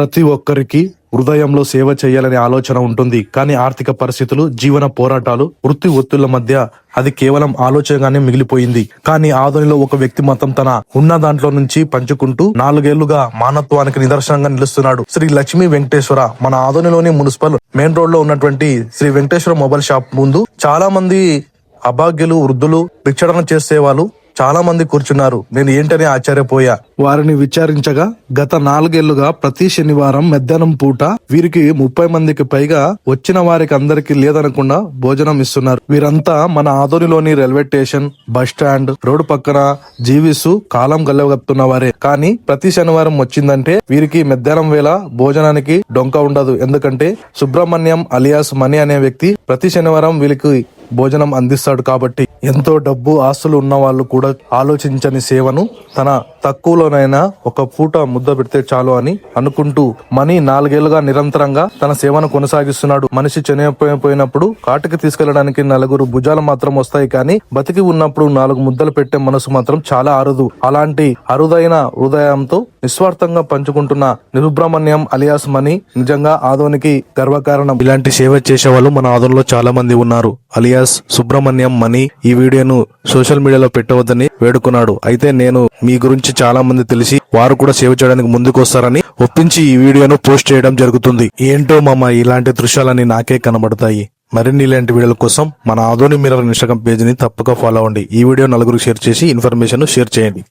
ప్రతి ఒక్కరికి హృదయంలో సేవ చేయాలనే ఆలోచన ఉంటుంది. కానీ ఆర్థిక పరిస్థితులు, జీవన పోరాటాలు, వృత్తి ఒత్తిళ్ల మధ్య అది కేవలం ఆలోచనగానే మిగిలిపోయింది. కానీ ఆదోనిలో ఒక వ్యక్తి మాత్రం తన ఉన్న దాంట్లో నుంచి పంచుకుంటూ 4 ఏళ్లుగా మానవత్వానికి నిదర్శనంగా నిలుస్తున్నాడు. శ్రీ లక్ష్మీ వెంకటేశ్వర. మన ఆదోనిలోని మున్సిపల్ మెయిన్ రోడ్ లో ఉన్నటువంటి శ్రీ వెంకటేశ్వర మొబైల్ షాప్ ముందు చాలా మంది అభాగ్యులు, వృద్ధులు భిక్షాటన చేసేవాళ్ళు చాలా మంది కూర్చున్నారు. నేను ఏంటని ఆశ్చర్యపోయా. వారిని విచారించగా గత 4 ఏళ్లుగా ప్రతి శనివారం మధ్యాహ్నం పూట వీరికి 30 మందికి పైగా వచ్చిన వారికి అందరికి లేదనకుండా భోజనం ఇస్తున్నారు. వీరంతా మన ఆదోనిలోని railway station, bus stand, road పక్కన జీవిస్తూ కాలం గల్లగప్తున్న వారే. కానీ ప్రతి శనివారం వచ్చిందంటే వీరికి మధ్యాహ్నం వేళ భోజనానికి డొంక ఉండదు. ఎందుకంటే సుబ్రహ్మణ్యం అలియాస్ మణి అనే వ్యక్తి ప్రతి శనివారం వీరికి భోజనం అందిస్తాడు. కాబట్టి ఎంతో డబ్బు, ఆస్తులు ఉన్న వాళ్ళు కూడా ఆలోచించని సేవను తన తక్కువలోనైనా ఒక పూట ముద్ద పెడితే చాలు అని అనుకుంటూ మణి 4 ఏళ్లుగా నిరంతరంగా తన సేవను కొనసాగిస్తున్నాడు. మనిషి చనిపోయినప్పుడు కాటికి తీసుకెళ్లడానికి 4 భుజాలు మాత్రం వస్తాయి, కానీ బతికి ఉన్నప్పుడు 4 ముద్దలు పెట్టే మనసు మాత్రం చాలా అరుదు. అలాంటి అరుదైన హృదయంతో నిస్వార్థంగా పంచుకుంటున్న సుబ్రహ్మణ్యం అలియాస్ మణి నిజంగా ఆదోనికి గర్వకారణం. ఇలాంటి సేవ చేసే వాళ్ళు మన ఆదోనిలో చాలా మంది ఉన్నారు. అలియాస్ సుబ్రహ్మణ్యం మణి ఈ వీడియోను సోషల్ మీడియాలో పెట్టవద్దని వేడుకున్నాడు. అయితే నేను మీ గురించి చాలా మంది తెలిసి వారు కూడా సేవ చేయడానికి ముందుకు వస్తారని ఒప్పించి ఈ వీడియోను పోస్ట్ చేయడం జరుగుతుంది. ఏంటో మామ, ఇలాంటి దృశ్యాలన్నీ నాకే కనబడతాయి. మరిన్ని ఇలాంటి వీడియోల కోసం మన ఆదోని మిర్రర్ ఇన్స్టాగ్రామ్ పేజ్ ని తప్పక ఫాలో అవ్వండి. ఈ వీడియో 4 షేర్ చేసి ఇన్ఫర్మేషన్ షేర్ చేయండి.